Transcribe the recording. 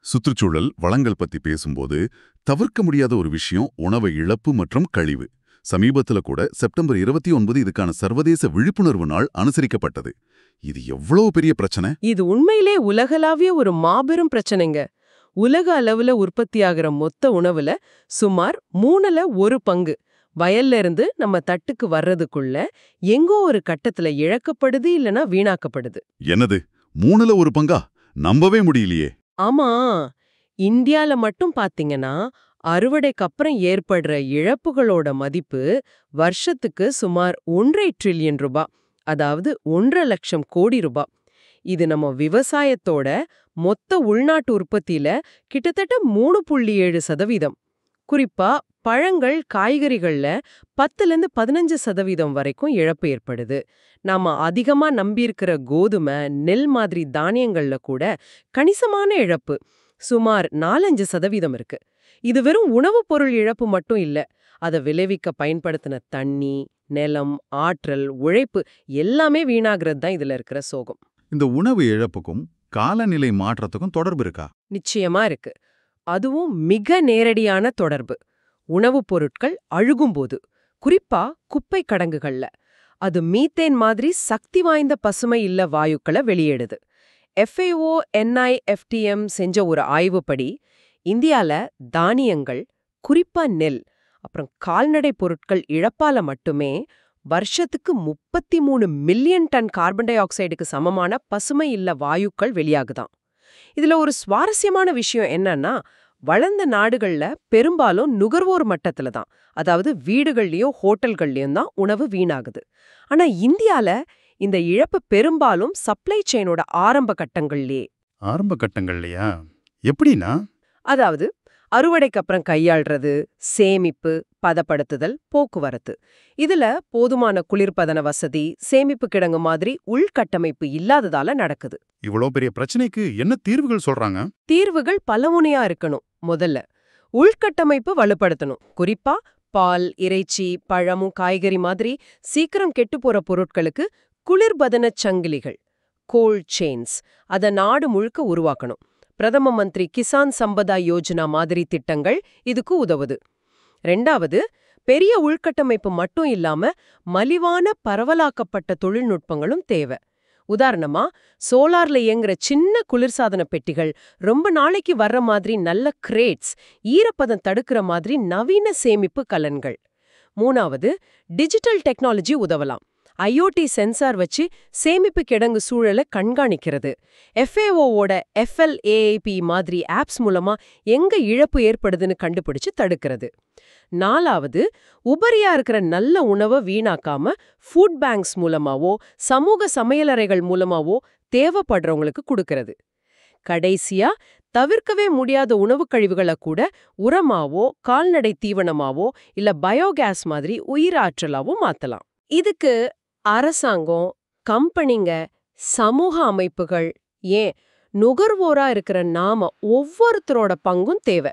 சுற்றுச்சூழல் வளங்கள் பத்தி பேசும்போது தவிர்க்க முடியாத ஒரு விஷயம் உணவு இழப்பு மற்றும் கழிவு. சமீபத்துல கூட செப்டம்பர் 29 இதுக்கான சர்வதேச விழிப்புணர்வு நாள் அனுசரிக்கப்பட்டது. இது எவ்வளவு பெரிய பிரச்சனை! இது உண்மையிலே உலகளாவிய ஒரு மாபெரும் பிரச்சனைங்க. உலக அளவுல உற்பத்தியாகிற மொத்த உணவுல சுமார் 1/3 வயல்ல இருந்து நம்ம தட்டுக்கு வர்றதுக்குள்ள எங்கோ ஒரு கட்டத்துல இழக்கப்படுது இல்லனா வீணாக்கப்படுது. என்னது 1/3 நம்பவே முடியலையே! ஆமா, இந்தியால மட்டும் பாத்தீங்கன்னா அறுவடைக்கு அப்புறம் ஏற்படுற இழப்புகளோட மதிப்பு வருஷத்துக்கு சுமார் 1.5 ட்ரில்லியன் ரூபாய், அதாவது 1.5 லட்சம் கோடி ரூபாய். இது நம்ம விவசாயத்தோட மொத்த உள்நாட்டு உற்பத்தியில கிட்டத்தட்ட 3.7%. குறிப்பா பழங்கள் காய்கறிகள்ல 10-15% வரைக்கும் இழப்பு ஏற்படுது. நாம அதிகமா நம்பியிருக்கிற கோதுமை, நெல் மாதிரி தானியங்கள்ல கூட கணிசமான இழப்பு சுமார் 4-5% இருக்கு. இது வெறும் உணவுப் பொருள் இழப்பு மட்டும் இல்ல. அதை விளைவிக்க பயன்படுத்தின தண்ணி, நிலம், ஆற்றல், உழைப்பு எல்லாமே வீணாகிறது தான் இதுல இருக்கிற சோகம். இந்த உணவு இழப்புக்கும் காலநிலை மாற்றத்துக்கும் தொடர்பு இருக்கா? நிச்சயமா இருக்கு. அதுவும் மிக நேரடியான தொடர்பு. உணவுப் பொருட்கள் அழுகும்போது, குறிப்பா குப்பை கடங்குகள்ல, அது மீத்தேன் மாதிரி சக்தி வாய்ந்த பசுமை இல்ல வாயுக்களை வெளியிடுது. FAO NIFTM செஞ்ச ஒரு ஆய்வுப்படி இந்தியால தானியங்கள், குறிப்பா நெல், அப்புறம் கால்நடை பொருட்கள் இழப்பால மட்டுமே வருஷத்துக்கு 33 மில்லியன் டன் கார்பன் டை ஆக்சைடுக்கு சமமான பசுமை இல்ல வாயுக்கள் வெளியாகுதாம். இதுல ஒரு சுவாரஸ்யமான விஷயம் என்னன்னா, வளர்ந்த நாடுகள்ல பெரும்பாலும் நுகர்வோர் மட்டத்துல தான், அதாவது வீடுகள்லயும் ஹோட்டல்கள்லயும் தான் உணவு வீணாகுது. ஆனா இந்தியால இந்த இழப்பு பெரும்பாலும் சப்ளை செயினோட ஆரம்ப கட்டங்கள்லயே. ஆரம்ப கட்டங்கள்லையா? எப்படின்னா? அதாவது அறுவடைக்கு அப்புறம் கையாள்றது, சேமிப்பு, பதப்படுத்துதல், போக்குவரத்து. இதுல போதுமான குளிர்பதன வசதி, சேமிப்பு கிடங்கு மாதிரி உள்கட்டமைப்பு இல்லாததால நடக்குது. இவ்வளோ பெரிய பிரச்சனைக்கு என்ன தீர்வுகள் சொல்றாங்க? தீர்வுகள் பலமுனையா இருக்கணும். முதல்ல உள்கட்டமைப்பு வலுப்படுத்தணும். குறிப்பா பால், இறைச்சி, பழமும் காய்கறி மாதிரி சீக்கிரம் கெட்டுப்போற பொருட்களுக்கு குளிர்பதன சங்கிலிகள், கோல்ட் செயின்ஸ், அத நாடு முழுக்க உருவாக்கணும். பிரதம மந்திரி கிசான் சம்பதா யோஜனா மாதிரி திட்டங்கள் இதுக்கு உதவுது. 2வது, பெரிய உள்கட்டமைப்பு மட்டும் இல்லாம மலிவான பரவலாக்கப்பட்ட தொழில்நுட்பங்களும் தேவை. உதாரணமா சோலார்ல இயங்குற சின்ன குளிர்சாதன பெட்டிகள், ரொம்ப நாளைக்கு வர்ற மாதிரி நல்ல கிரேட்ஸ், ஈரப்பதம் தடுக்கிற மாதிரி நவீன சேமிப்பு கலன்கள். 3வது, டிஜிட்டல் டெக்னாலஜி உதவலாம். IoT சென்சார் வச்சு சேமிப்பு கிடங்கு சூழலை கண்காணிக்கிறது. FAOவோட FLAAP மாதிரி ஆப்ஸ் மூலமா எங்க இழப்பு ஏற்படுதுன்னு கண்டுபிடிச்சு தடுக்கிறது. 4வது, உபரியா இருக்கிற நல்ல உணவை வீணாக்காம ஃபுட் பேங்க்ஸ் மூலமாவோ சமூக சமையலறைகள் மூலமாவோ தேவைப்படுறவங்களுக்கு கொடுக்கறது. கடைசியா, தவிர்க்கவே முடியாத உணவு கழிவுகளை கூட உரமாவோ கால்நடை தீவனமாவோ இல்ல பயோகேஸ் மாதிரி உயிராற்றலாவோ மாத்தலாம். இதுக்கு அரசாங்கம், கம்பெனிங்க, சமூக அமைப்புகள், ஏன் நுகர்வோரா இருக்கிற நாம ஒவ்வொருத்தரோட பங்கும் தேவை.